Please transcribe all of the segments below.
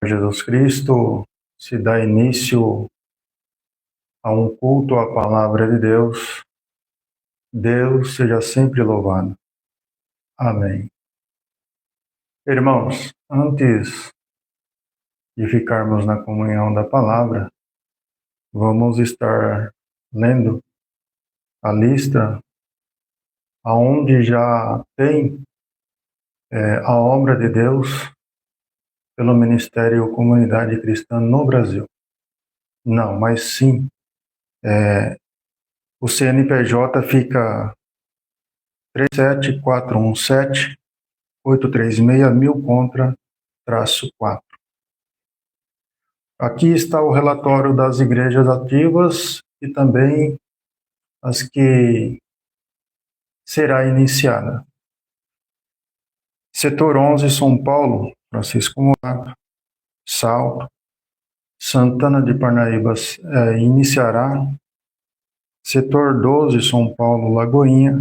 Jesus Cristo, se dá início a um culto à palavra de Deus. Deus seja sempre louvado. Amém. Irmãos, antes de ficarmos na comunhão da palavra, vamos estar lendo a lista aonde já tem a obra de Deus pelo Ministério Comunidade Cristã no Brasil. Não, mas sim, o CNPJ fica 37417-836 contra -4. Aqui está o relatório das igrejas ativas e também as que será iniciada. Setor 11, São Paulo, Francisco Morato, Salto, Santana de Parnaíba iniciará. Setor 12, São Paulo, Lagoinha.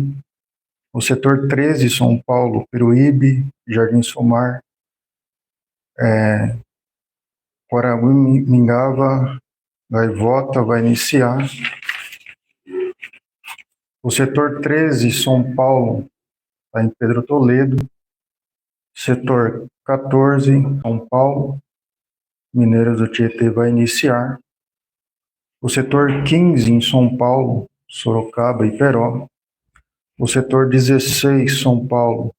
O setor 13, São Paulo, Peruíbe, Jardim Somar, Guaraminguava, Gaivota vai iniciar. O setor 13, São Paulo, está em Pedro Toledo. Setor 14, São Paulo, Mineiros do Tietê vai iniciar. O setor 15, em São Paulo, Sorocaba e Peró. O setor 16, São Paulo,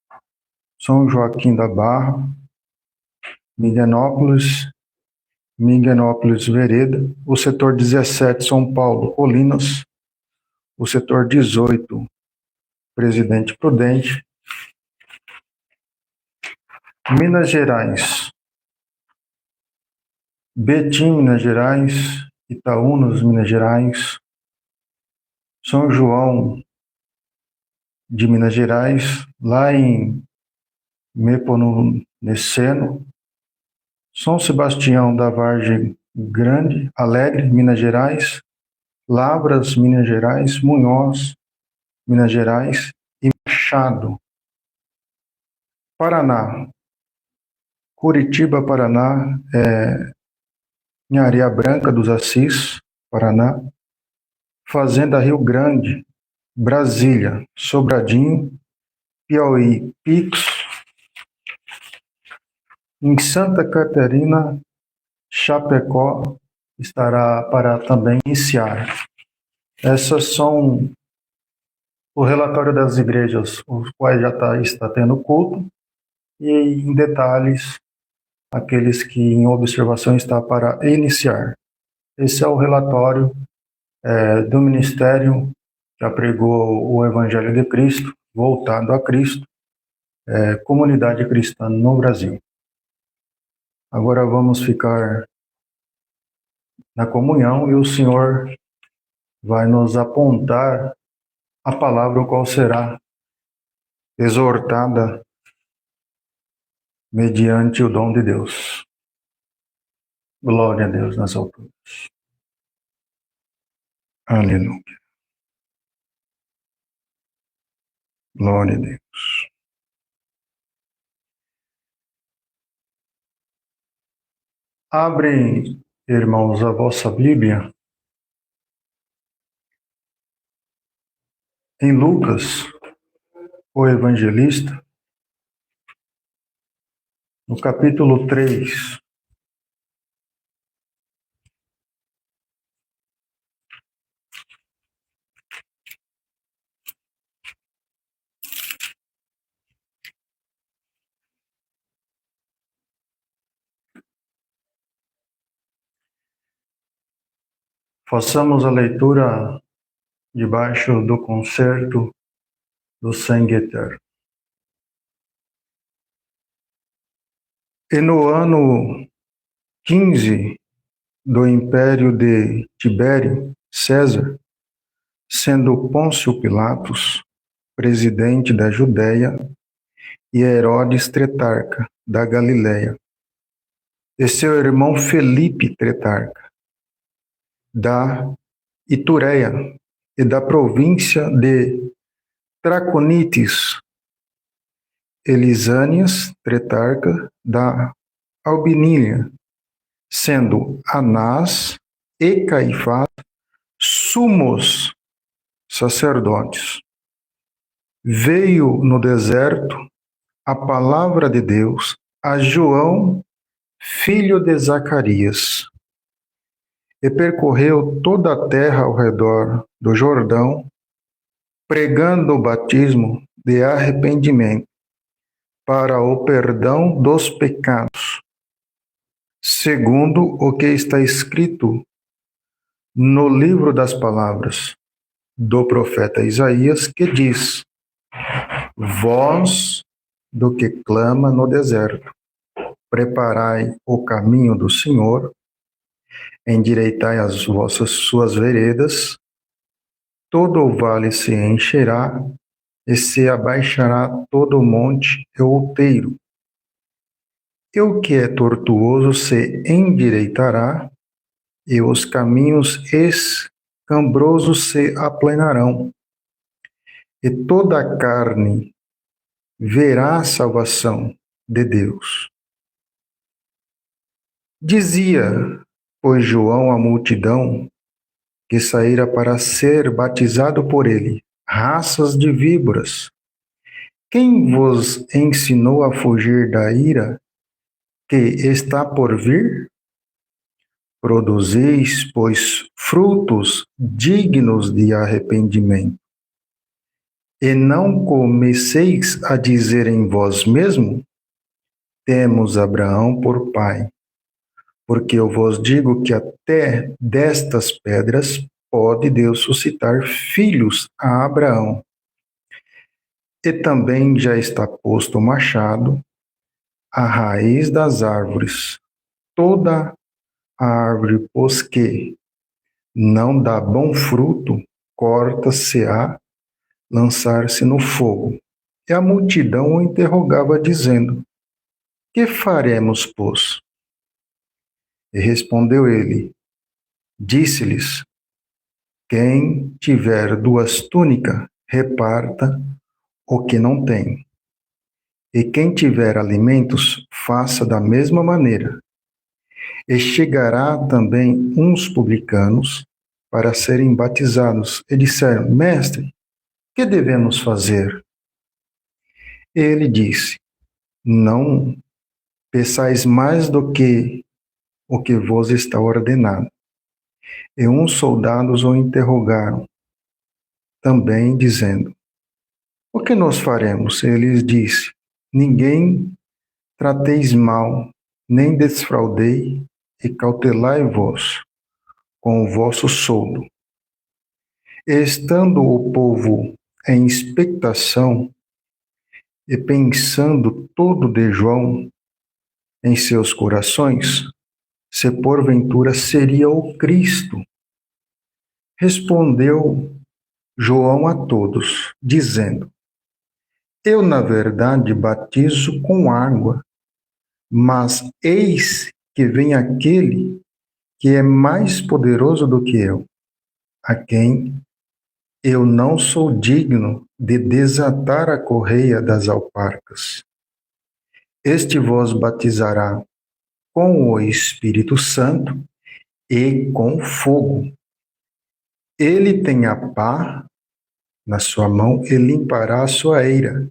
São Joaquim da Barra, Miguenópolis, Vereda. O setor 17, São Paulo, Colinas. O setor 18, Presidente Prudente. Minas Gerais, Betim, Minas Gerais, Itaúnas, Minas Gerais, São João de Minas Gerais, lá em Nepomuceno, São Sebastião da Vargem Grande, Alegre, Minas Gerais, Lavras, Minas Gerais, Munhoz, Minas Gerais e Machado, Paraná. Curitiba, Paraná, em Areia Branca dos Assis, Paraná. Fazenda Rio Grande, Brasília, Sobradinho, Piauí, Pix. Em Santa Catarina, Chapecó, estará para também iniciar. Essas são o relatório das igrejas, os quais já está tendo culto, e em detalhes, aqueles que em observação está para iniciar. Esse é o relatório do ministério que apregou o Evangelho de Cristo, voltado a Cristo, comunidade cristã no Brasil. Agora vamos ficar na comunhão e o Senhor vai nos apontar a palavra qual será exortada mediante o dom de Deus. Glória a Deus nas alturas. Aleluia. Glória a Deus. Abrem, irmãos, a vossa Bíblia em Lucas, o evangelista, no capítulo 3. Façamos a leitura debaixo do concerto do sangue eterno. E no ano 15 do império de Tibério César, sendo Pôncio Pilatos presidente da Judéia e Herodes tetrarca da Galiléia, e seu irmão Felipe tetrarca da Itureia e da província de Traconitis, Elisânias tetrarca da Albinília sendo Anás e Caifás sumos sacerdotes. Veio no deserto a palavra de Deus a João, filho de Zacarias, e percorreu toda a terra ao redor do Jordão, pregando o batismo de arrependimento para o perdão dos pecados, segundo o que está escrito no livro das palavras do profeta Isaías, que diz: Voz do que clama no deserto, preparai o caminho do Senhor, endireitai as suas veredas, todo o vale se encherá, e se abaixará todo o monte e outeiro. E o que é tortuoso se endireitará, e os caminhos escambrosos se aplanarão. E toda a carne verá a salvação de Deus. Dizia, pois, João à multidão que saíra para ser batizado por ele: raças de víboras, quem vos ensinou a fugir da ira que está por vir? Produzis, pois, frutos dignos de arrependimento. E não comeceis a dizer em vós mesmo: temos Abraão por pai. Porque eu vos digo que até destas pedras pode Deus suscitar filhos a Abraão. E também já está posto o machado à raiz das árvores. Toda a árvore, pois que não dá bom fruto, corta-se-á, lançar-se no fogo. E a multidão o interrogava, dizendo: que faremos, pois? E respondeu ele, disse-lhes: quem tiver 2 túnicas, reparta o que não tem. E quem tiver alimentos, faça da mesma maneira. E chegará também uns publicanos para serem batizados, e disseram: mestre, que devemos fazer? Ele disse: não peçais mais do que o que vos está ordenado. E uns soldados o interrogaram, também dizendo: o que nós faremos? Ele lhes disse: ninguém trateis mal, nem desfraudei, e cautelai-vos com o vosso soldo. Estando o povo em expectação, e pensando todo de João em seus corações, se porventura seria o Cristo, respondeu João a todos, dizendo: eu, na verdade, batizo com água, mas eis que vem aquele que é mais poderoso do que eu, a quem eu não sou digno de desatar a correia das alparcas. Este vos batizará com o Espírito Santo e com fogo. Ele tem a pá na sua mão e limpará a sua eira,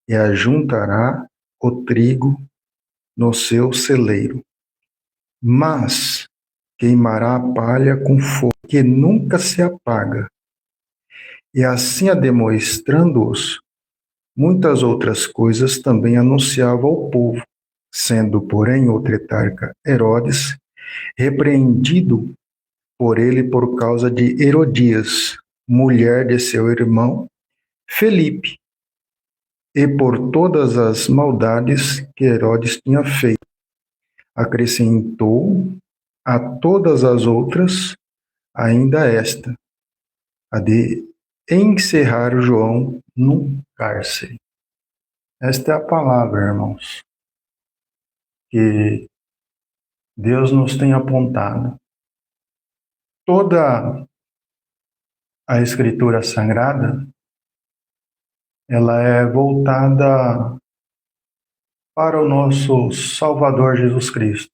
e ajuntará o trigo no seu celeiro. Mas queimará a palha com fogo que nunca se apaga. E assim, demonstrando-os, muitas outras coisas também anunciava ao povo, sendo, porém, o tetrarca Herodes repreendido por ele por causa de Herodias, mulher de seu irmão Felipe, e por todas as maldades que Herodes tinha feito. Acrescentou a todas as outras ainda esta, a de encerrar João num cárcere. Esta é a palavra, irmãos, que Deus nos tem apontado. Toda a Escritura Sagrada, ela é voltada para o nosso Salvador Jesus Cristo.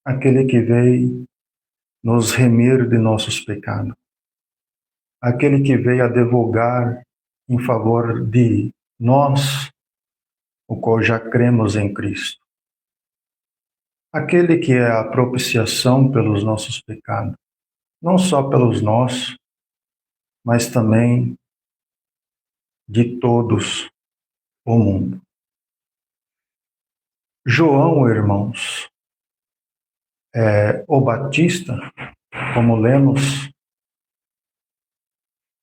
aquele que veio nos remir de nossos pecados, aquele que veio advogar em favor de nós, o qual já cremos em Cristo, aquele que é a propiciação pelos nossos pecados, não só pelos nossos, mas também de todos o mundo. João, irmãos, o Batista, como lemos,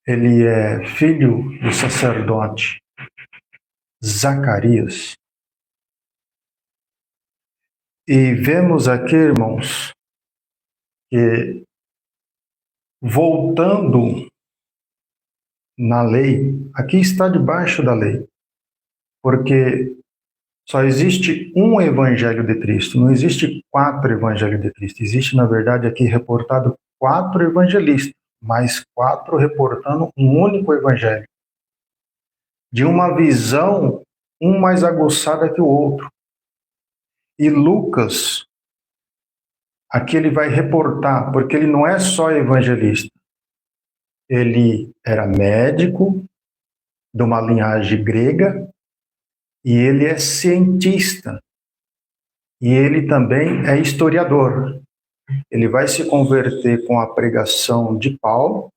ele é filho do sacerdote Zacarias. E vemos aqui, irmãos, que voltando na lei, aqui está debaixo da lei, porque só existe um evangelho de Cristo, não existe 4 evangelhos de Cristo. Existe, na verdade, aqui reportado 4 evangelistas, mais 4 reportando um único evangelho, de uma visão, um mais aguçada que o outro. E Lucas, aqui ele vai reportar, porque ele não é só evangelista, ele era médico, de uma linhagem grega, e ele é cientista, e ele também é historiador. Ele vai se converter com a pregação de Paulo,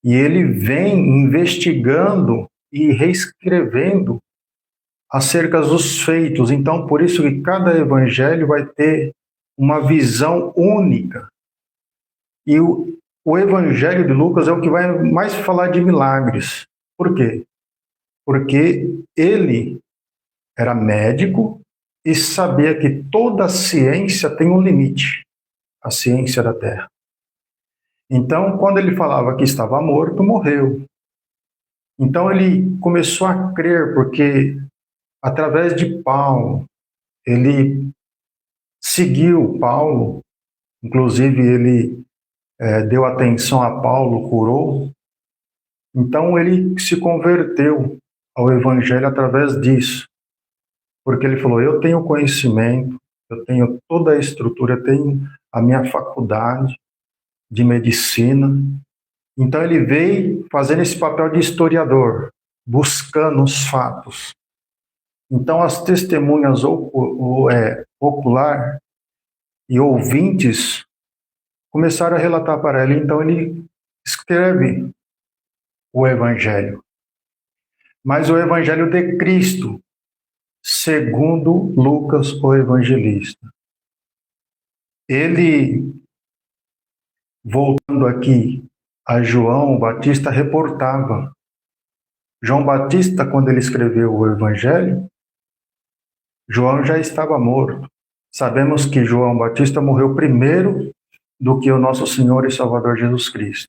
e ele vem investigando e reescrevendo acerca dos feitos. Então, por isso que cada evangelho vai ter uma visão única. E o evangelho de Lucas é o que vai mais falar de milagres. Por quê? Porque ele era médico e sabia que toda ciência tem um limite, a ciência da Terra. Então, quando ele falava que estava morto, morreu. Então ele começou a crer, porque através de Paulo, ele seguiu Paulo, inclusive ele deu atenção a Paulo, curou. Então ele se converteu ao Evangelho através disso, porque ele falou: eu tenho conhecimento, eu tenho toda a estrutura, eu tenho a minha faculdade de medicina. Então ele veio fazendo esse papel de historiador, buscando os fatos. Então as testemunhas ocular e ouvintes começaram a relatar para ele. Então ele escreve o Evangelho. Mas o Evangelho de Cristo, segundo Lucas, o evangelista. Ele, voltando aqui a João Batista, reportava. João Batista, quando ele escreveu o Evangelho, João já estava morto. Sabemos que João Batista morreu primeiro do que o nosso Senhor e Salvador Jesus Cristo,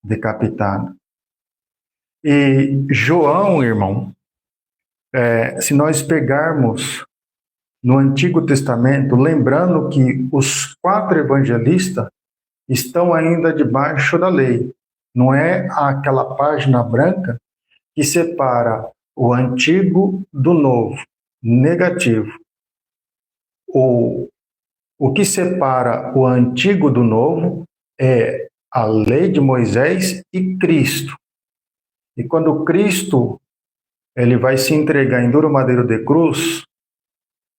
decapitado. E João, irmão, se nós pegarmos no Antigo Testamento, lembrando que os 4 evangelistas estão ainda debaixo da lei. Não é aquela página branca que separa o Antigo do Novo, negativo. O que separa o Antigo do Novo é a lei de Moisés e Cristo. E quando Cristo ele vai se entregar em duro madeiro de cruz,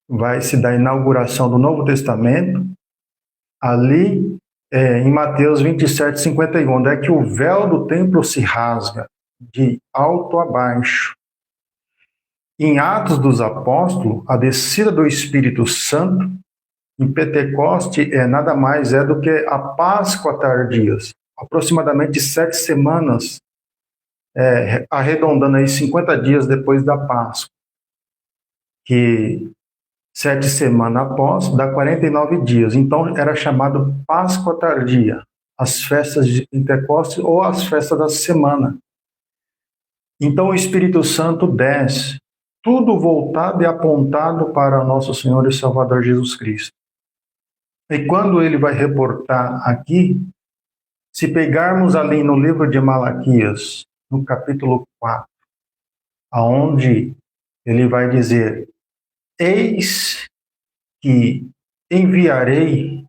vai se dar a inauguração do Novo Testamento, ali em Mateus 27:51, onde é que o véu do templo se rasga, de alto a baixo. Em Atos dos Apóstolos, a descida do Espírito Santo, em Pentecoste, nada mais é do que a Páscoa tardias, aproximadamente 7 semanas, arredondando aí 50 dias depois da Páscoa, que 7 semanas após dá 49 dias. Então era chamado Páscoa tardia, as festas de Pentecostes ou as festas da semana. Então o Espírito Santo desce, tudo voltado e apontado para nosso Senhor e Salvador Jesus Cristo. E quando ele vai reportar aqui, se pegarmos ali no livro de Malaquias, no capítulo 4, aonde ele vai dizer: eis que enviarei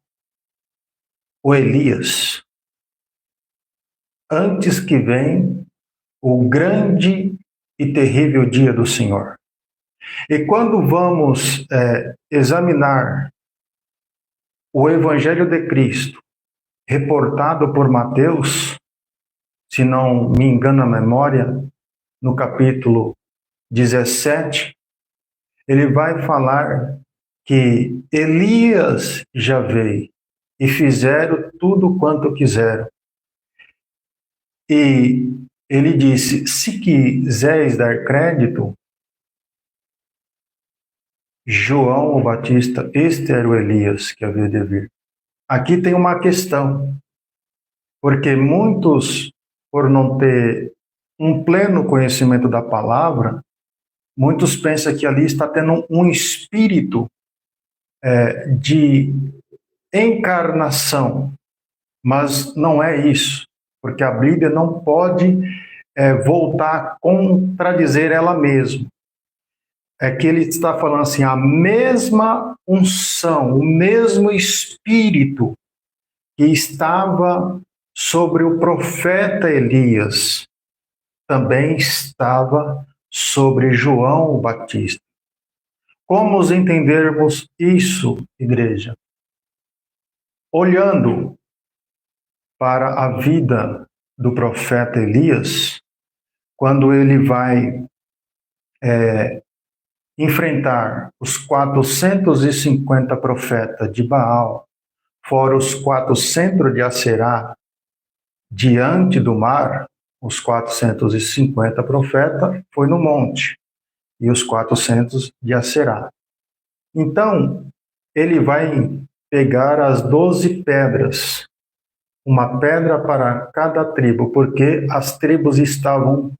o Elias antes que venha o grande e terrível dia do Senhor. E quando vamos examinar o Evangelho de Cristo, reportado por Mateus, se não me engano a memória, no capítulo 17, ele vai falar que Elias já veio e fizeram tudo quanto quiseram. E ele disse, se quiseres dar crédito, João o Batista, este era o Elias que havia de vir. Aqui tem uma questão, porque muitos, por não ter um pleno conhecimento da palavra, muitos pensam que ali está tendo um espírito de encarnação, mas não é isso, porque a Bíblia não pode voltar a contradizer ela mesma. É que ele está falando assim, a mesma unção, o mesmo espírito que estava sobre o profeta Elias, também estava sobre João o Batista. Como entendermos isso, igreja? Olhando para a vida do profeta Elias, quando ele vai enfrentar os 450 profetas de Baal, fora os 400 de Aserá, diante do mar, os 450 profetas foi no monte, e os 400 de Aserá. Então, ele vai pegar as 12 pedras, uma pedra para cada tribo, porque as tribos estavam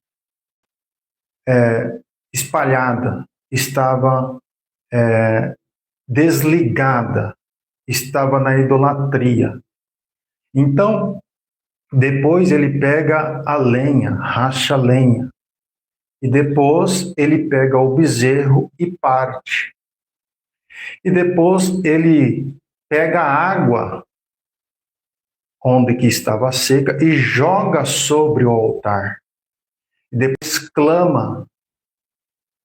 espalhadas, estava desligada, estava na idolatria. Então, depois ele pega a lenha, racha a lenha, e depois ele pega o bezerro e parte. E depois ele pega a água, onde que estava seca, e joga sobre o altar. E depois clama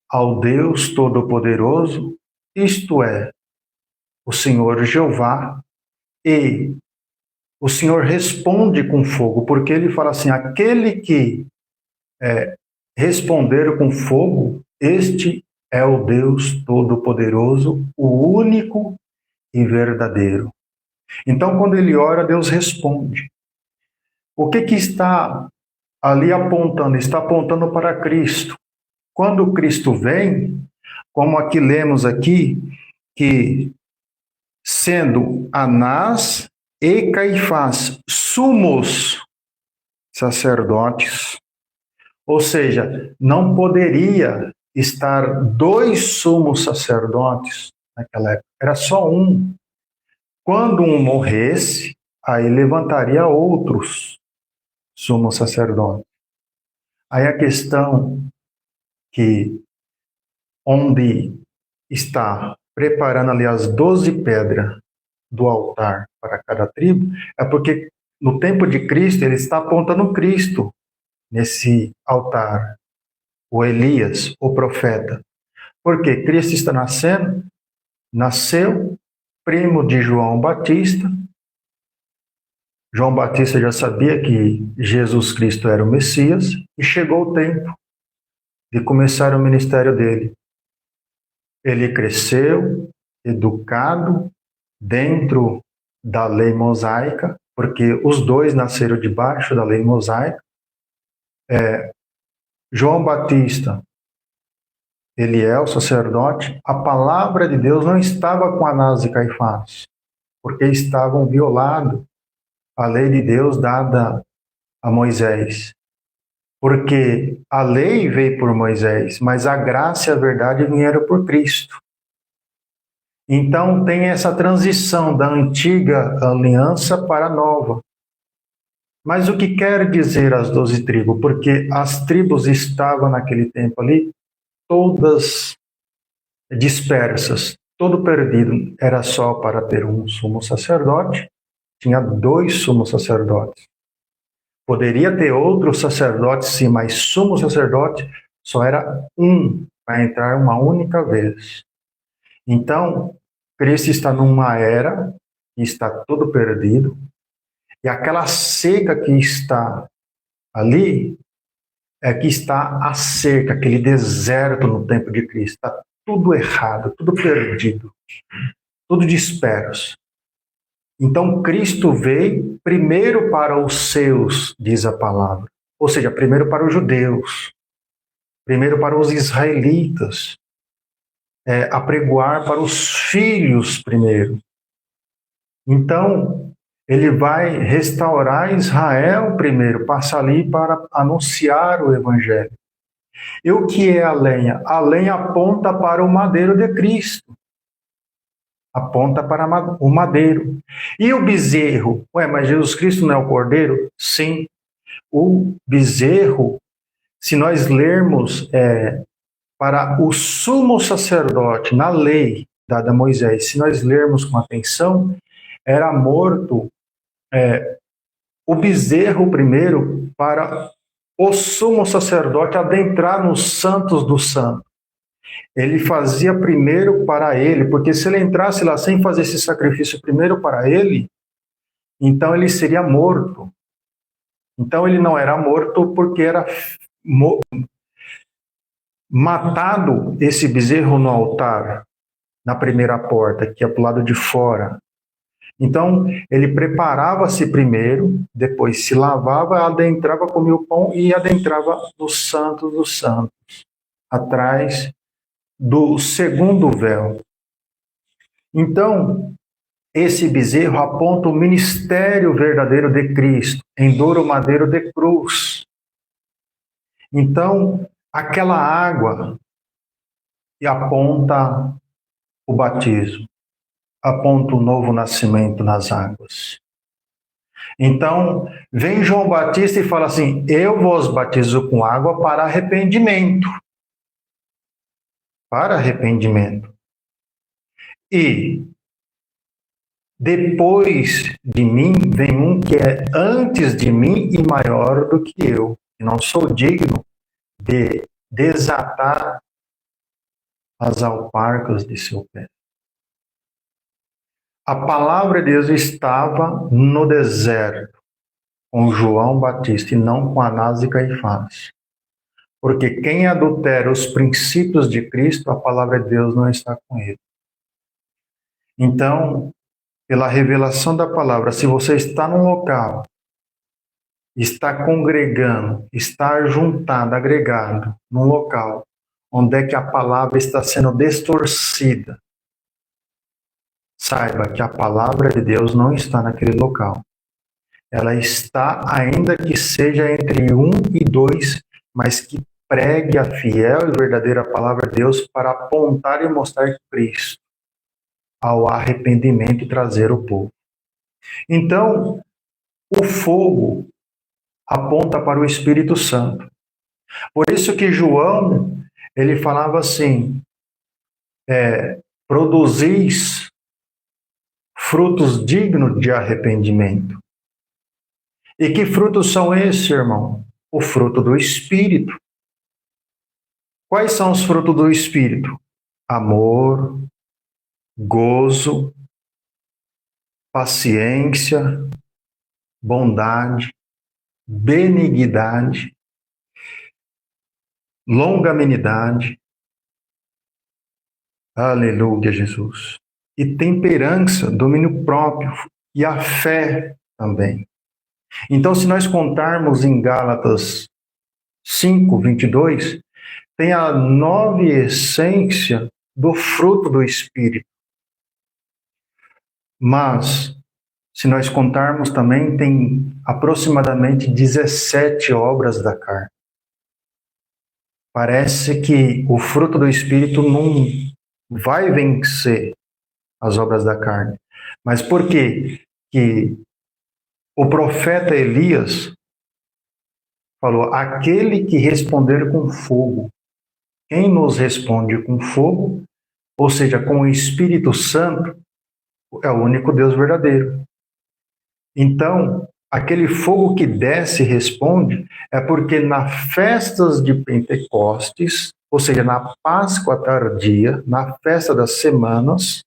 ao Deus Todo-Poderoso, isto é, o Senhor Jeová, e o Senhor responde com fogo, porque ele fala assim, aquele que responder com fogo, este é o Deus Todo-Poderoso, o único e verdadeiro. Então, quando ele ora, Deus responde. O que está ali apontando? Está apontando para Cristo. Quando Cristo vem, como aqui lemos aqui, que sendo Anás e Caifás sumos sacerdotes, ou seja, não poderia estar dois sumos sacerdotes naquela época, era só um. Quando um morresse, aí levantaria outros sumos sacerdotes. Aí a questão que onde está preparando ali as 12 pedras do altar para cada tribo, é porque no tempo de Cristo ele está apontando Cristo nesse altar, o Elias, o profeta. Porque Cristo está nasceu primo de João Batista. João Batista já sabia que Jesus Cristo era o Messias e chegou o tempo de começar o ministério dele. Ele cresceu, educado, dentro da lei mosaica, porque os dois nasceram debaixo da lei mosaica. João Batista, ele é o sacerdote, a palavra de Deus não estava com Anás e Caifás, porque estavam violando a lei de Deus dada a Moisés. Porque a lei veio por Moisés, mas a graça e a verdade vieram por Cristo. Então tem essa transição da antiga aliança para a nova. Mas o que quer dizer as 12 tribos? Porque as tribos estavam naquele tempo ali todas dispersas, todo perdido era só para ter um sumo sacerdote, tinha 2 sumos sacerdotes. Poderia ter outros sacerdotes, sim, mas sumo sacerdote só era um para entrar uma única vez. Então, Cristo está numa era que está todo perdido, e aquela seca que está ali é que está a cerca, aquele deserto no tempo de Cristo. Está tudo errado, tudo perdido, tudo disperso. Então Cristo veio primeiro para os seus, diz a palavra. Ou seja, primeiro para os judeus, primeiro para os israelitas, apregoar para os filhos primeiro. Então, ele vai restaurar Israel primeiro, passa ali para anunciar o evangelho. E o que é a lenha? A lenha aponta para o madeiro de Cristo. Aponta para o madeiro. E o bezerro? Mas Jesus Cristo não é o cordeiro? Sim. O bezerro, se nós lermos para o sumo sacerdote, na lei dada a Moisés, se nós lermos com atenção, era morto o bezerro primeiro para o sumo sacerdote adentrar nos santos do santo. Ele fazia primeiro para ele, porque se ele entrasse lá sem fazer esse sacrifício primeiro para ele, então ele seria morto. Então ele não era morto porque era matado esse bezerro no altar, na primeira porta, que é para o lado de fora. Então, ele preparava-se primeiro, depois se lavava, adentrava, comia o pão e adentrava no Santo dos Santos, atrás do segundo véu. Então, esse bezerro aponta o ministério verdadeiro de Cristo, em duro madeiro de cruz. Então, aquela água aponta o batismo, aponta o novo nascimento nas águas. Então, vem João Batista e fala assim: eu vos batizo com água para arrependimento. Para arrependimento. E depois de mim vem um que é antes de mim e maior do que eu. E não sou digno de desatar as alparcas de seu pé. A palavra de Deus estava no deserto com João Batista e não com Anás e Caifás. Porque quem adultera os princípios de Cristo, a palavra de Deus não está com ele. Então, pela revelação da palavra, se você está num local, está congregando, está juntado, agregado, num local onde é que a palavra está sendo distorcida, saiba que a palavra de Deus não está naquele local. Ela está, ainda que seja entre 1 e 2, mas que pregue a fiel e verdadeira palavra de Deus para apontar e mostrar Cristo ao arrependimento e trazer o povo. Então, o fogo aponta para o Espírito Santo. Por isso que João, ele falava assim, produzis frutos dignos de arrependimento. E que frutos são esses, irmão? O fruto do Espírito. Quais são os frutos do Espírito? Amor, gozo, paciência, bondade, benignidade, longanimidade. Aleluia, Jesus. E temperança, domínio próprio, e a fé também. Então, se nós contarmos em Gálatas 5, 22, tem a 9 essência do fruto do Espírito. Mas, se nós contarmos também, tem aproximadamente 17 obras da carne. Parece que o fruto do Espírito não vai vencer as obras da carne. Mas por quê? Que o profeta Elias falou, aquele que responder com fogo. Quem nos responde com fogo ou seja, com o Espírito Santo, é o único Deus verdadeiro. Então, aquele fogo que desce e responde é porque nas festas de Pentecostes, ou seja, na Páscoa tardia, na festa das semanas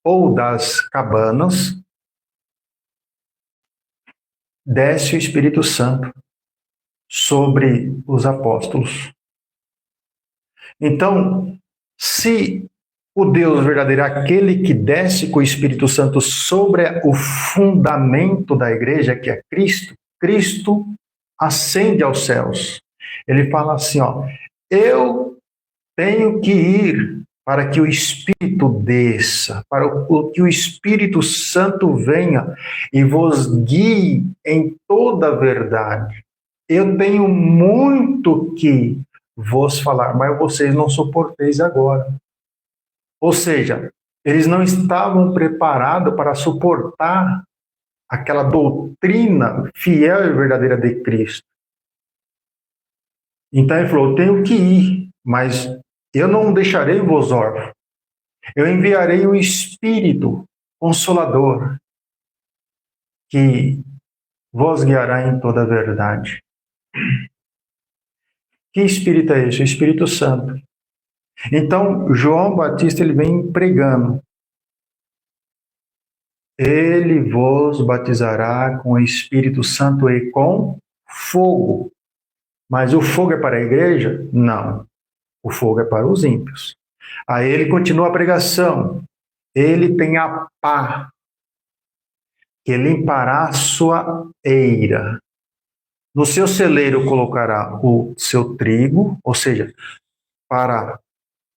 ou das cabanas, desce o Espírito Santo sobre os apóstolos. Então, se o Deus verdadeiro é aquele que desce com o Espírito Santo sobre o fundamento da igreja, que é Cristo, Cristo ascende aos céus. Ele fala assim, ó, eu tenho que ir para que o Espírito desça, para que o Espírito Santo venha e vos guie em toda a verdade. Eu tenho muito que vos falar, mas vocês não suporteis agora. Ou seja, eles não estavam preparados para suportar aquela doutrina fiel e verdadeira de Cristo. Então ele falou, eu tenho que ir, mas eu não deixarei vos órfãos. Eu enviarei o Espírito Consolador, que vos guiará em toda a verdade. Que Espírito é esse? O Espírito Santo. Então, João Batista ele vem pregando. Ele vos batizará com o Espírito Santo e com fogo. Mas o fogo é para a igreja? Não. O fogo é para os ímpios. Aí ele continua a pregação. Ele tem a pá, que limpará a sua eira. No seu celeiro colocará o seu trigo, ou seja, para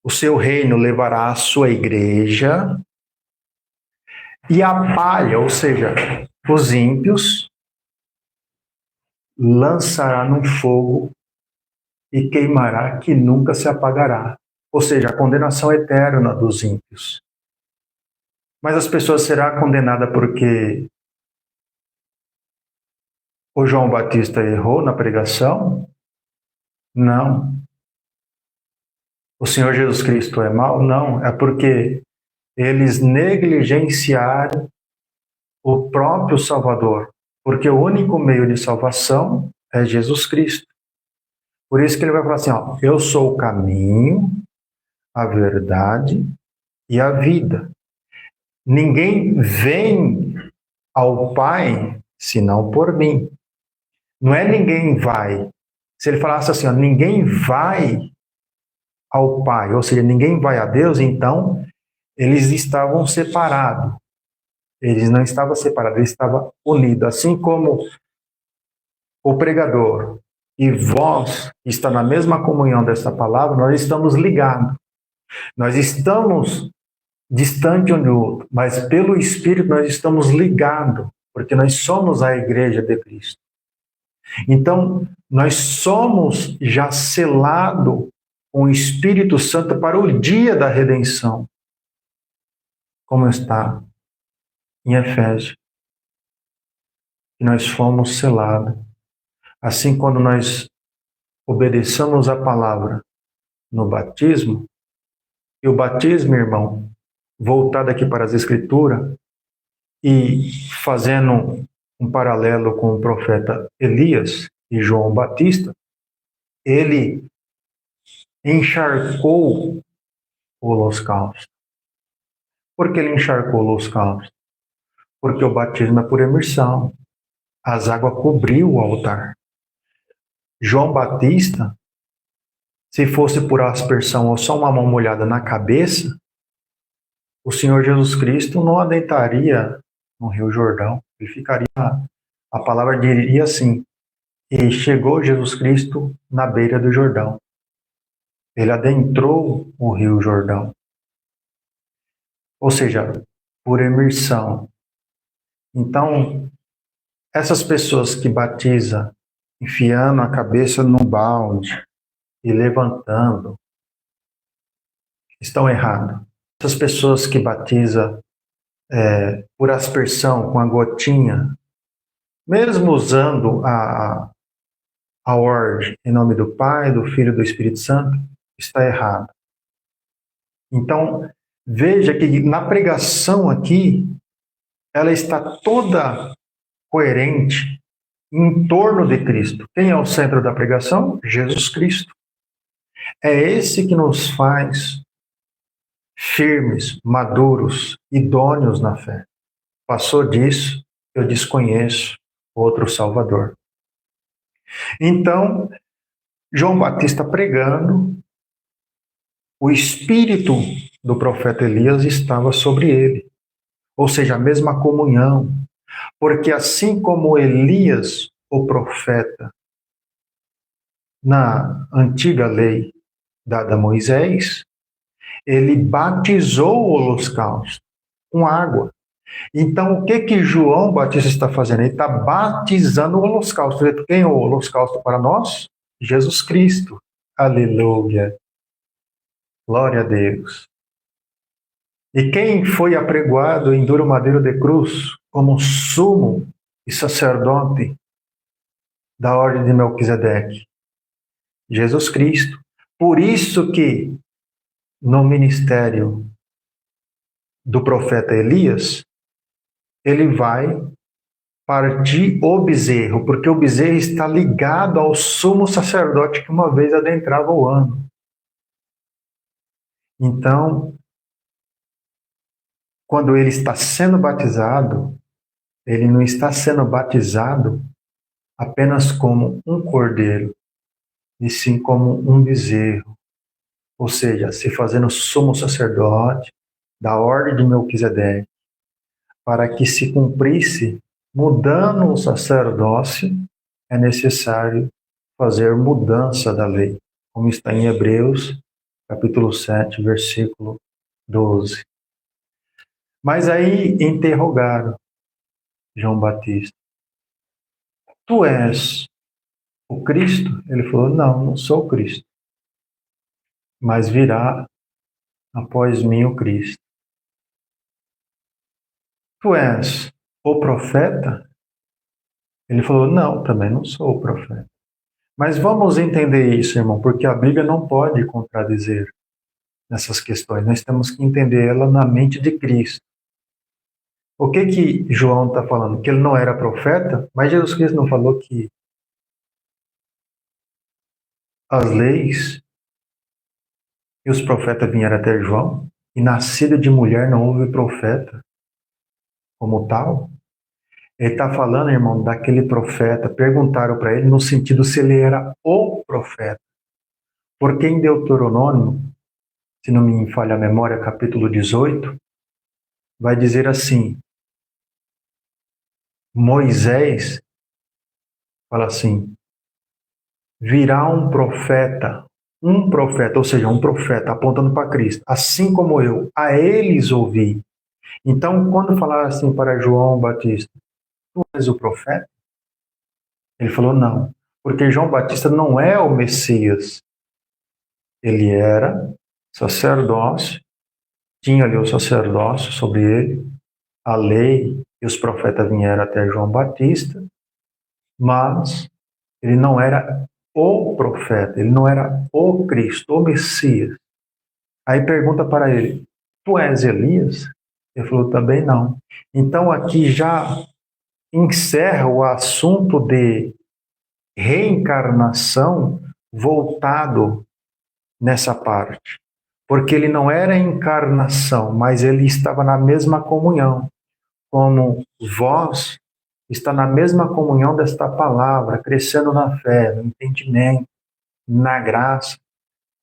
o seu reino levará a sua igreja, e a palha, ou seja, os ímpios, lançará no fogo e queimará que nunca se apagará. Ou seja, a condenação eterna dos ímpios. Mas as pessoas serão condenadas porque o João Batista errou na pregação? Não. O Senhor Jesus Cristo é mau? Não. É porque eles negligenciaram o próprio Salvador. Porque o único meio de salvação é Jesus Cristo. Por isso que ele vai falar assim, ó, eu sou o caminho, a verdade e a vida. Ninguém vem ao Pai senão por mim. Não é ninguém vai. Se ele falasse assim, ó, ninguém vai ao Pai, ou seja, ninguém vai a Deus, então eles estavam separados. Eles não estavam separados, eles estavam unidos. Assim como o pregador e vós que está na mesma comunhão dessa palavra, nós estamos ligados. Nós estamos distante um do outro, mas pelo Espírito nós estamos ligados, porque nós somos a igreja de Cristo. Então, nós somos já selados com o Espírito Santo para o dia da redenção, como está em Efésios. E nós fomos selados. Assim, quando nós obedeçamos a palavra no batismo, e o batismo, irmão, voltado aqui para as Escrituras, e fazendo um paralelo com o profeta Elias e João Batista, ele encharcou o holocausto. Por que ele encharcou o holocausto? Porque o batismo é por imersão. As águas cobriu o altar. João Batista, se fosse por aspersão ou só uma mão molhada na cabeça, o Senhor Jesus Cristo não adentraria no Rio Jordão. Ele ficaria, a palavra diria assim, e chegou Jesus Cristo na beira do Jordão. Ele adentrou o Rio Jordão. Ou seja, por imersão. Então, essas pessoas que batizam enfiando a cabeça num balde e levantando, estão errados. Essas pessoas que batizam por aspersão, com a gotinha, mesmo usando a ordem em nome do Pai, do Filho e do Espírito Santo, está errado. Então, veja que na pregação aqui, ela está toda coerente em torno de Cristo. Quem é o centro da pregação? Jesus Cristo. É esse que nos faz firmes, maduros, idôneos na fé. Passou disso, eu desconheço outro Salvador. Então, João Batista pregando, o espírito do profeta Elias estava sobre ele. Ou seja, a mesma comunhão. Porque assim como Elias, o profeta, na antiga lei dada a Moisés, ele batizou o holocausto com água. Então, o que João Batista está fazendo? Ele está batizando o holocausto. Quem é o holocausto para nós? Jesus Cristo. Aleluia. Glória a Deus. E quem foi apregoado em duro madeiro de cruz como sumo e sacerdote da ordem de Melquisedeque? Jesus Cristo. Por isso que no ministério do profeta Elias, ele vai partir o bezerro, porque o bezerro está ligado ao sumo sacerdote que uma vez adentrava o ano. Então, quando ele está sendo batizado, ele não está sendo batizado apenas como um cordeiro, e sim como um bezerro. Ou seja, se fazendo sumo sacerdote da ordem de Melquisedeque, para que se cumprisse, mudando o sacerdócio, é necessário fazer mudança da lei, como está em Hebreus, capítulo 7, versículo 12. Mas aí interrogaram João Batista: tu és o Cristo? Ele falou: não, não sou o Cristo, mas virá após mim o Cristo. Tu és o profeta? Ele falou: não, também não sou o profeta. Mas vamos entender isso, irmão, porque a Bíblia não pode contradizer nessas questões. Nós temos que entender ela na mente de Cristo. O que João está falando? Que ele não era profeta, mas Jesus Cristo não falou que as leis e os profetas vieram até João, e nascido de mulher não houve profeta como tal? Ele está falando, irmão, daquele profeta. Perguntaram para ele no sentido se ele era o profeta. Porque em Deuteronômio, se não me falha a memória, capítulo 18, vai dizer assim: Moisés fala assim: virá um profeta, ou seja, um profeta apontando para Cristo, assim como eu, a eles ouvi. Então, quando falaram assim para João Batista: tu és o profeta? Ele falou: não, porque João Batista não é o Messias. Ele era sacerdócio, tinha ali o sacerdócio sobre ele, a lei e os profetas vieram até João Batista, mas ele não era o profeta, ele não era o Cristo, o Messias. Aí pergunta para ele: tu és Elias? Ele falou: também não. Então aqui já encerra o assunto de reencarnação voltado nessa parte. Porque ele não era encarnação, mas ele estava na mesma comunhão. Como vós está na mesma comunhão desta palavra, crescendo na fé, no entendimento, na graça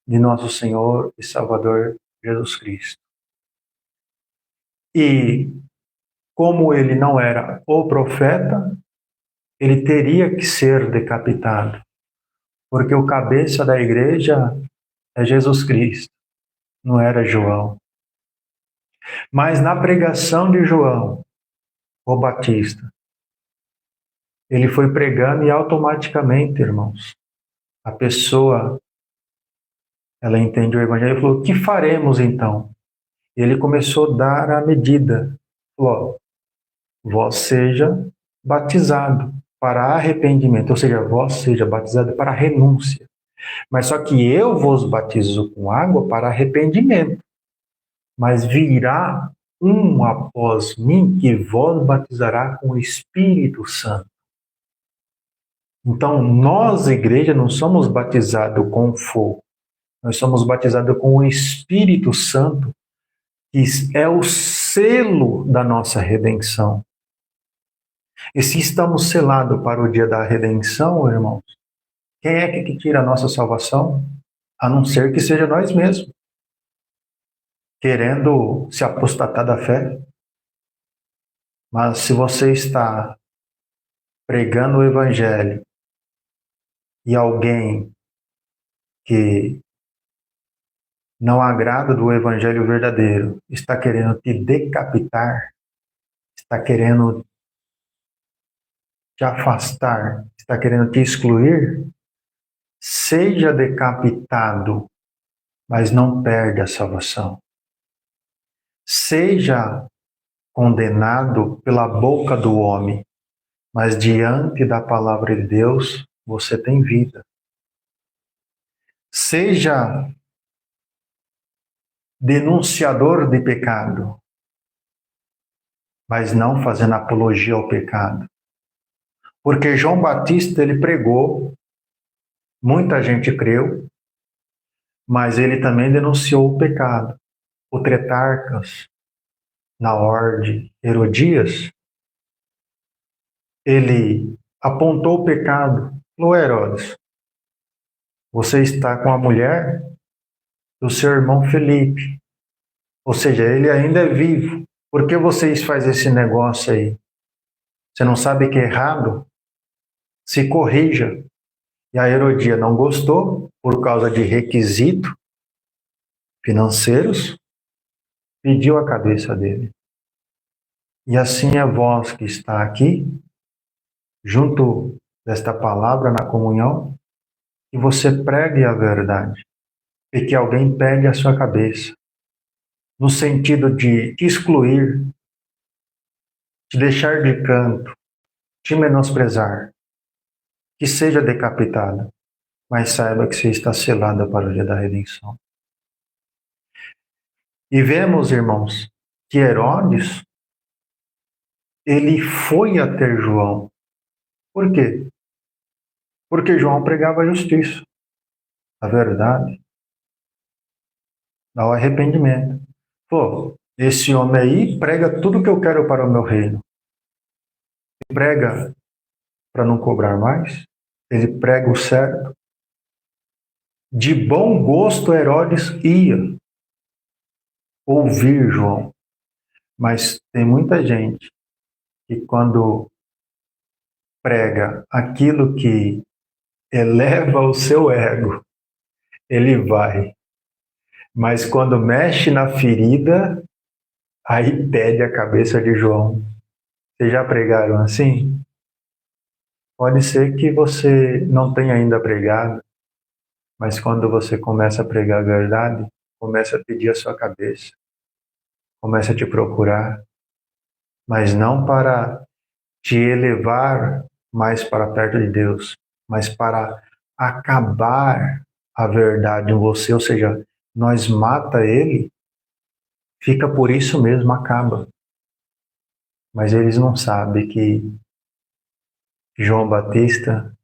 de nosso Senhor e Salvador Jesus Cristo. E como ele não era o profeta, ele teria que ser decapitado, porque o cabeça da igreja é Jesus Cristo, não era João. Mas na pregação de João, o Batista, ele foi pregando e automaticamente, irmãos, a pessoa, ela entende o evangelho e falou: que faremos então? E ele começou a dar a medida. Falou: vós seja batizado para arrependimento, ou seja, vós seja batizado para renúncia. Mas só que eu vos batizo com água para arrependimento. mas virá um após mim que vos batizará com o Espírito Santo. Então, nós, igreja, não somos batizados com fogo, nós somos batizados com o Espírito Santo, que é o selo da nossa redenção. E se estamos selados para o dia da redenção, irmãos, quem é que tira a nossa salvação? A não ser que seja nós mesmos, querendo se apostatar da fé. Mas se você está pregando o Evangelho e alguém que não agrada do Evangelho verdadeiro está querendo te decapitar, está querendo te afastar, está querendo te excluir, seja decapitado, mas não perde a salvação. Seja condenado pela boca do homem, mas diante da palavra de Deus, você tem vida. Seja denunciador de pecado, mas não fazendo apologia ao pecado. Porque João Batista, ele pregou, muita gente creu, mas ele também denunciou o pecado. O Tretarcas, na ordem Herodias, ele apontou o pecado. Falou: Herodes, você está com a mulher do seu irmão Felipe. Ou seja, ele ainda é vivo. Por que vocês fazem esse negócio aí? Você não sabe que é errado? Se corrija. E a Herodia não gostou, por causa de requisitos financeiros, pediu a cabeça dele. E assim a vós que está aqui, junto desta palavra na comunhão, que você pregue a verdade e que alguém pegue a sua cabeça, no sentido de te excluir, te deixar de canto, te menosprezar, que seja decapitada, mas saiba que você está selada para o dia da redenção. E vemos, irmãos, que Herodes, ele foi até João. Por quê? Porque João pregava a justiça, a verdade, ao arrependimento. Pô, esse homem aí prega tudo que eu quero para o meu reino. Ele prega para não cobrar mais, ele prega o certo. De bom gosto Herodes ia ouvir João, mas tem muita gente que quando prega aquilo que eleva o seu ego, ele vai. Mas quando mexe na ferida, aí pede a cabeça de João. Vocês já pregaram assim? Pode ser que você não tenha ainda pregado, mas quando você começa a pregar a verdade, começa a pedir a sua cabeça, começa a te procurar, mas não para te elevar mais para perto de Deus, mas para acabar a verdade em você, ou seja, nós mata ele, fica por isso mesmo, acaba. Mas eles não sabem que João Batista,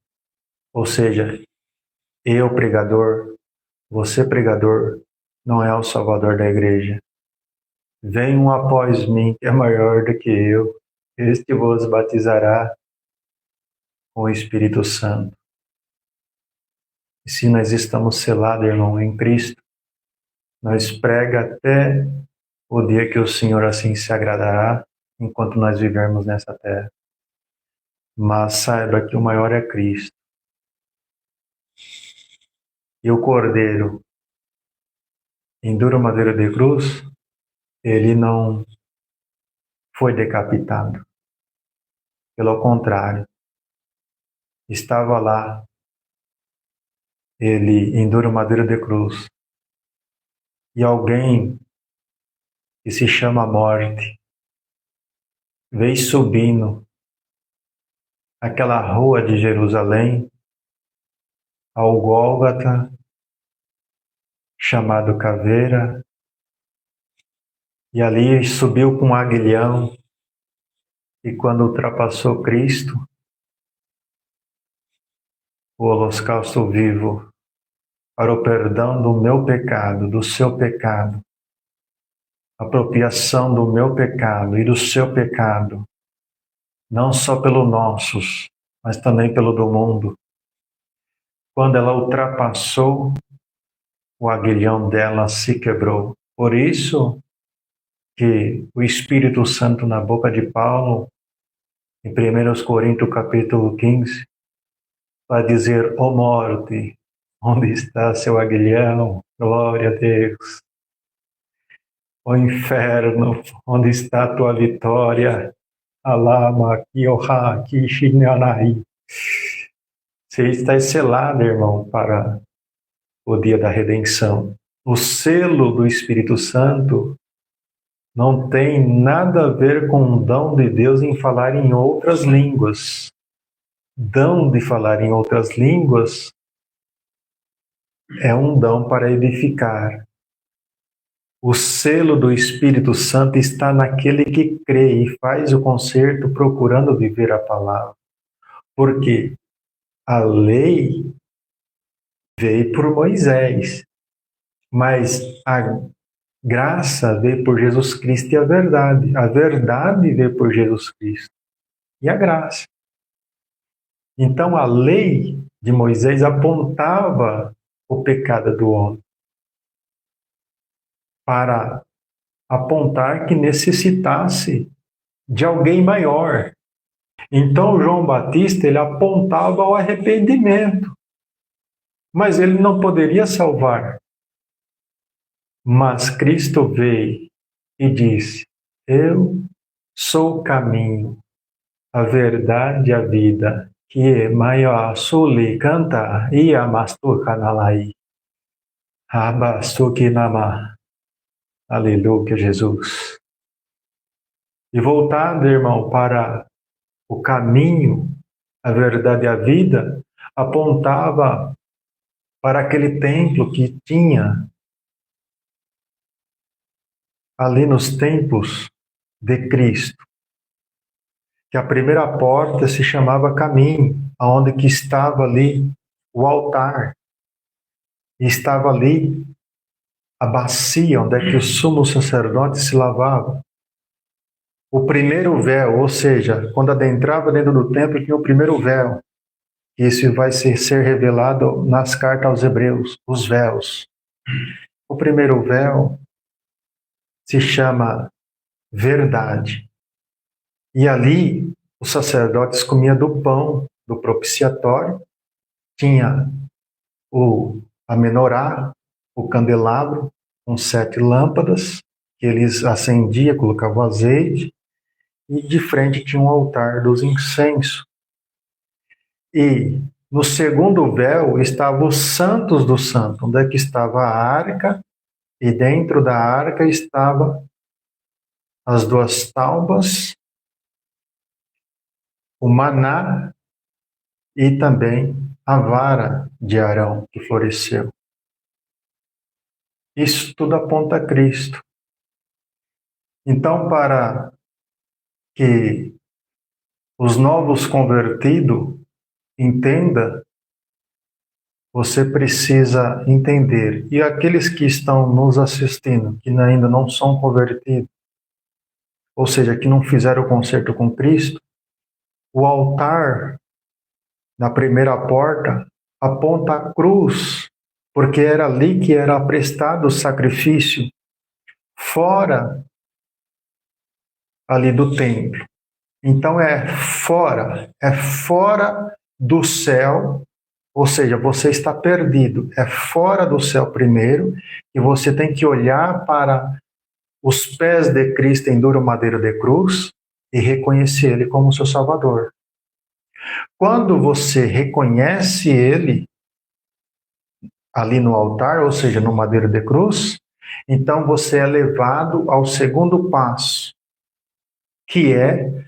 ou seja, eu pregador, você pregador, não é o salvador da igreja. Vem um após mim que é maior do que eu, este vos batizará com o Espírito Santo. E se nós estamos selados, irmão, em Cristo, nós prega até o dia que o Senhor assim se agradará, enquanto nós vivermos nessa terra. Mas saiba que o maior é Cristo. E o Cordeiro, em dura madeira de cruz, ele não foi decapitado. Pelo contrário, estava lá, ele em dura madeira de cruz. E alguém que se chama morte veio subindo aquela rua de Jerusalém ao Gólgota, chamado Caveira, E ali subiu com um aguilhão, e quando ultrapassou Cristo, o holocausto vivo, para o perdão do meu pecado, do seu pecado, apropriação do meu pecado e do seu pecado, não só pelo nossos, mas também pelo do mundo. Quando ela ultrapassou, o aguilhão dela se quebrou. Por isso que o Espírito Santo na boca de Paulo, em 1 Coríntios capítulo 15, vai dizer: ó morte, onde está seu aguilhão? Glória a Deus. Ó inferno, onde está a tua vitória? Alama, Kioha, Kishinanai. Você está selado, irmão, para o dia da redenção. O selo do Espírito Santo não tem nada a ver com o dom de Deus em falar em outras línguas. Dom de falar em outras línguas é um dom para edificar. O selo do Espírito Santo está naquele que crê e faz o concerto procurando viver a palavra. Porque a lei veio por Moisés, mas a graça veio por Jesus Cristo e a verdade veio por Jesus Cristo e a graça. Então a lei de Moisés apontava o pecado do homem para apontar que necessitasse de alguém maior. Então João Batista ele apontava ao arrependimento, mas ele não poderia salvar. Mas Cristo veio e disse: eu sou o caminho, a verdade e a vida, que é maior suli canta e amastu kanalai. Abastu kinama. Aleluia, Jesus. E voltando, irmão, para o caminho, a verdade e a vida, apontava para aquele templo que tinha ali nos templos de Cristo, que a primeira porta se chamava Caminho, aonde que estava ali o altar, e estava ali a bacia onde é que o sumo sacerdote se lavava. O primeiro véu, ou seja, quando adentrava dentro do templo, tinha o primeiro véu. Isso vai ser revelado nas cartas aos Hebreus, os véus. O primeiro véu se chama verdade. E ali os sacerdotes comiam do pão do propiciatório, tinha a menorá, o candelabro, com 7 lâmpadas, que eles acendiam, colocavam azeite, e de frente tinha um altar dos incensos. E no segundo véu estavam os santos do santo, onde é que estava a arca, e dentro da arca estavam as 2 taubas, o maná e também a vara de Arão que floresceu. Isso tudo aponta a Cristo. Então, para que os novos convertidos entendam, você precisa entender. E aqueles que estão nos assistindo, que ainda não são convertidos, ou seja, que não fizeram o concerto com Cristo, o altar na primeira porta aponta a cruz, porque era ali que era prestado o sacrifício, fora ali do templo. Então é fora do céu, ou seja, você está perdido, é fora do céu primeiro, e você tem que olhar para os pés de Cristo em duro madeira de cruz e reconhecer Ele como seu Salvador. Quando você reconhece Ele ali no altar, ou seja, no madeira de cruz, então você é levado ao segundo passo, que é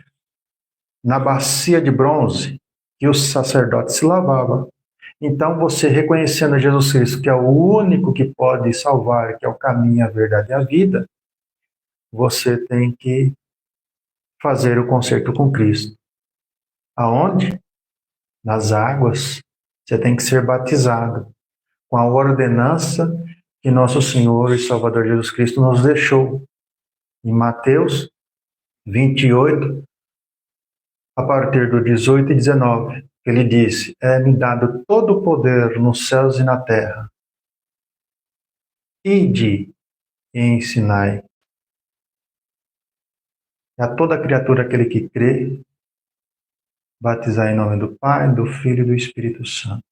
na bacia de bronze que os sacerdotes se lavavam. Então você reconhecendo Jesus Cristo, que é o único que pode salvar, que é o caminho, a verdade e a vida, você tem que fazer o concerto com Cristo. Aonde? Nas águas. Você tem que ser batizado com a ordenança que nosso Senhor e Salvador Jesus Cristo nos deixou. Em Mateus 28, a partir do 18 e 19, ele disse: é-me dado todo o poder nos céus e na terra. Ide e ensinai a toda criatura aquele que crê, batizar em nome do Pai, do Filho e do Espírito Santo.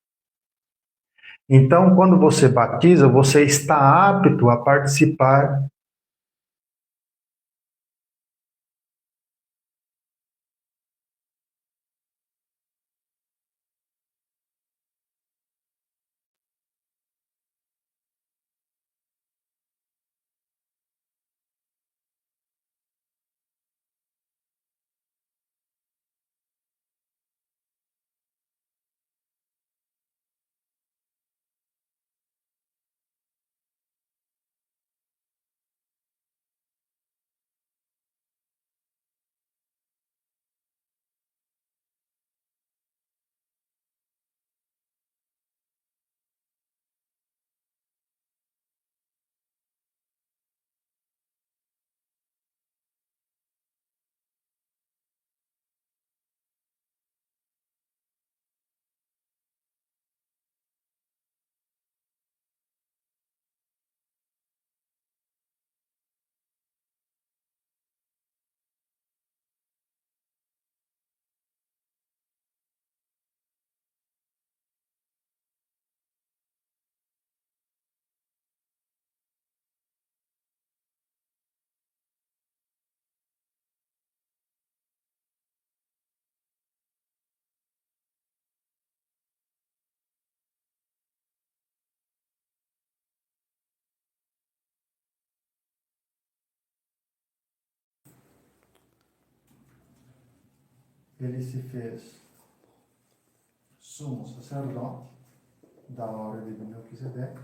Então, quando você batiza, você está apto a participar ele se fez sumo sacerdote da ordem de Melquisedeque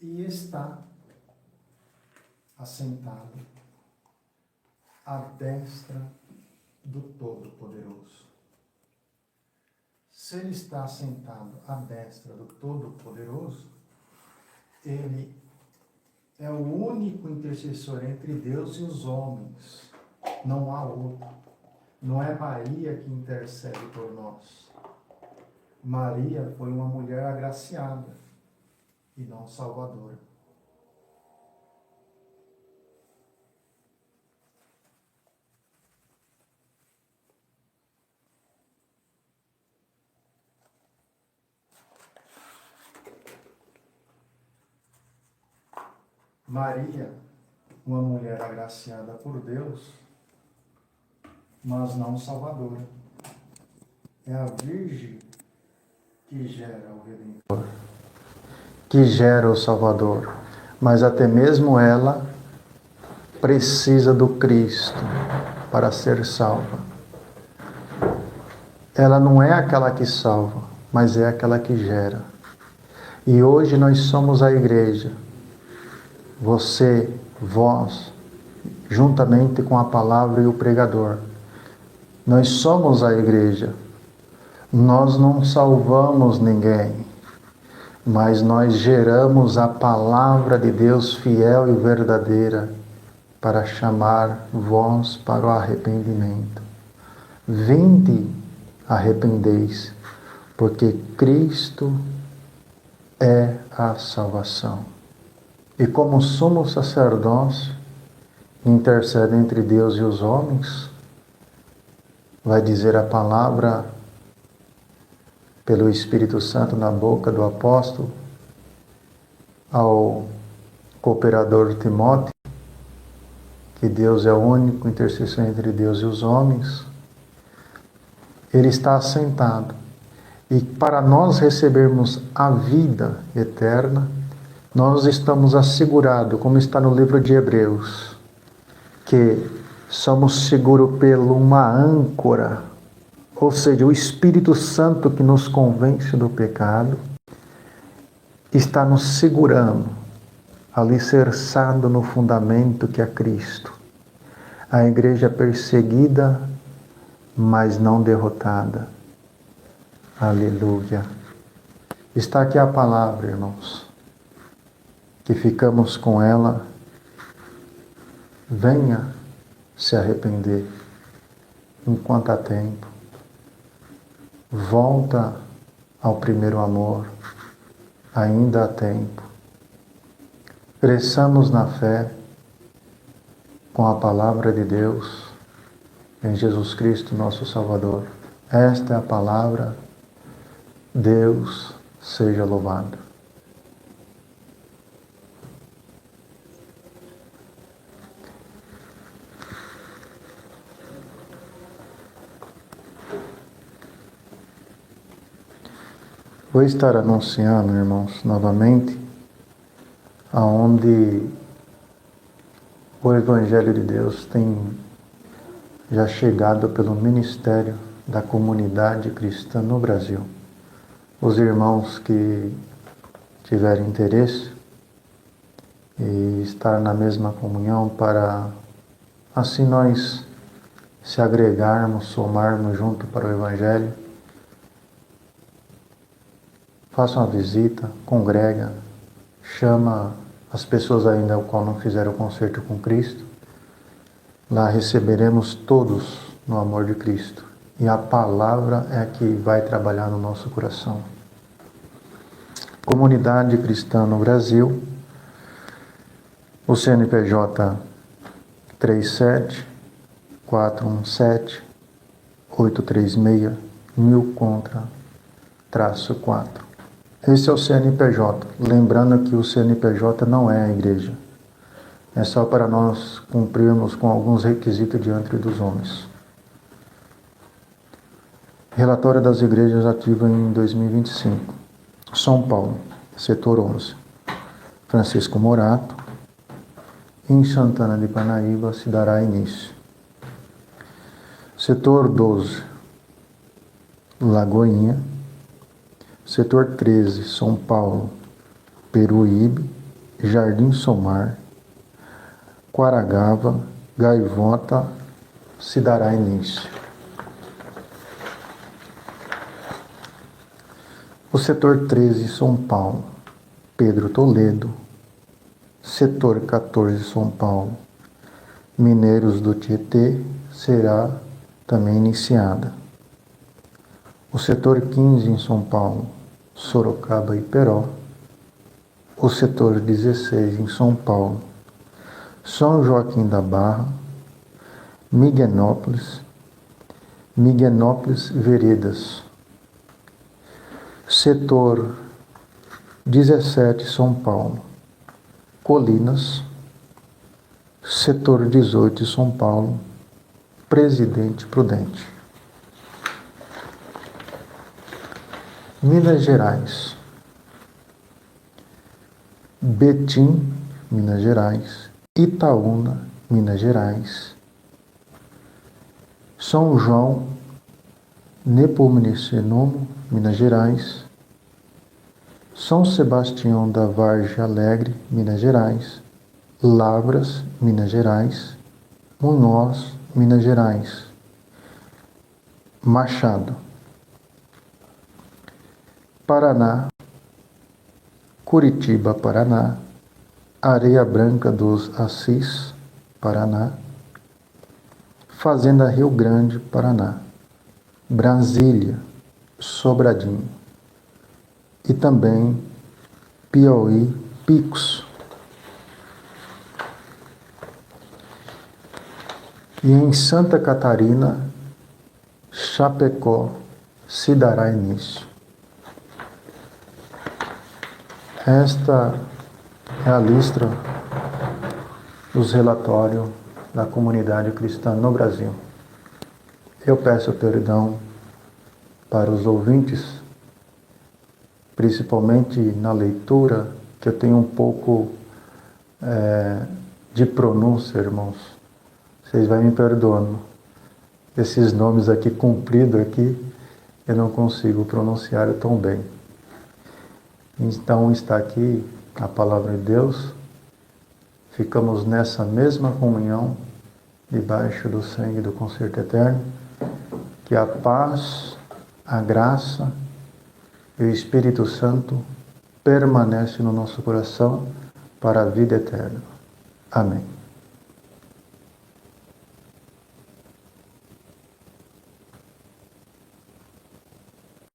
e está assentado à destra do Todo-Poderoso. Se ele está assentado à destra do Todo-Poderoso, ele é o único intercessor entre Deus e os homens. Não há outro. Não é Maria que intercede por nós. Maria foi uma mulher agraciada e não salvadora. Maria, uma mulher agraciada por Deus, mas não salvadora. É a Virgem que gera o Redentor, que gera o Salvador. Mas até mesmo ela precisa do Cristo para ser salva. Ela não é aquela que salva, mas é aquela que gera. E hoje nós somos a igreja. Você, vós, juntamente com a palavra e o pregador. Nós somos a igreja. Nós não salvamos ninguém, mas nós geramos a palavra de Deus fiel e verdadeira para chamar vós para o arrependimento. Vinde, arrependeis, porque Cristo é a salvação. E como sumo sacerdócio intercede entre Deus e os homens, vai dizer a palavra pelo Espírito Santo na boca do apóstolo ao cooperador Timóteo, que Deus é o único intercessor entre Deus e os homens. Ele está assentado. E para nós recebermos a vida eterna, nós estamos assegurados, como está no livro de Hebreus, que somos seguros por uma âncora, ou seja, o Espírito Santo que nos convence do pecado, está nos segurando alicerçado no fundamento que é Cristo. A igreja perseguida, mas não derrotada. Aleluia. Está aqui a palavra, irmãos, que ficamos com ela. Venha se arrepender enquanto há tempo. Volta ao primeiro amor, ainda há tempo. Cresçamos na fé com a palavra de Deus em Jesus Cristo, nosso Salvador. Esta é a palavra. Deus seja louvado. Vou estar anunciando, irmãos, novamente, aonde o Evangelho de Deus tem já chegado pelo ministério da comunidade cristã no Brasil. Os irmãos que tiverem interesse e estar na mesma comunhão para assim nós se agregarmos, somarmos junto para o Evangelho, faça uma visita, congrega, chama as pessoas ainda ao qual não fizeram o concerto com Cristo. Lá receberemos todos no amor de Cristo. E a palavra é a que vai trabalhar no nosso coração. Comunidade Cristã no Brasil, o CNPJ 37-417-836-1000 contra -4. Esse é o CNPJ. Lembrando que o CNPJ não é a igreja. É só para nós cumprirmos com alguns requisitos diante dos homens. Relatório das igrejas ativas em 2025. São Paulo, setor 11. Francisco Morato. Em Santana de Parnaíba se dará início. Setor 12. Lagoinha. Setor 13, São Paulo, Peruíbe, Jardim Somar, Quaragava, Gaivota, se dará início. O setor 13, São Paulo, Pedro Toledo. Setor 14, São Paulo, Mineiros do Tietê, será também iniciada. O setor 15 em São Paulo, Sorocaba e Peró. O setor 16 em São Paulo, São Joaquim da Barra, Miguenópolis Veredas. Setor 17 São Paulo, Colinas. Setor 18 São Paulo, Presidente Prudente. Minas Gerais, Betim, Minas Gerais, Itaúna, Minas Gerais, São João, Nepomuceno, Minas Gerais, São Sebastião da Vargem Alegre, Minas Gerais, Lavras, Minas Gerais, Munhoz, Minas Gerais, Machado, Paraná, Curitiba, Paraná, Areia Branca dos Assis, Paraná, Fazenda Rio Grande, Paraná, Brasília, Sobradinho e também Piauí, Picos. E em Santa Catarina, Chapecó, se dará início. Esta é a lista dos relatórios da comunidade cristã no Brasil. Eu peço perdão para os ouvintes, principalmente na leitura, que eu tenho um pouco de pronúncia, irmãos. Vocês vão me perdoando. Esses nomes aqui compridos aqui, eu não consigo pronunciar tão bem. Então está aqui a palavra de Deus ficamos nessa mesma comunhão, debaixo do sangue do concerto eterno, que a paz, a graça e o Espírito Santo permanecem no nosso coração para a vida eterna. Amém.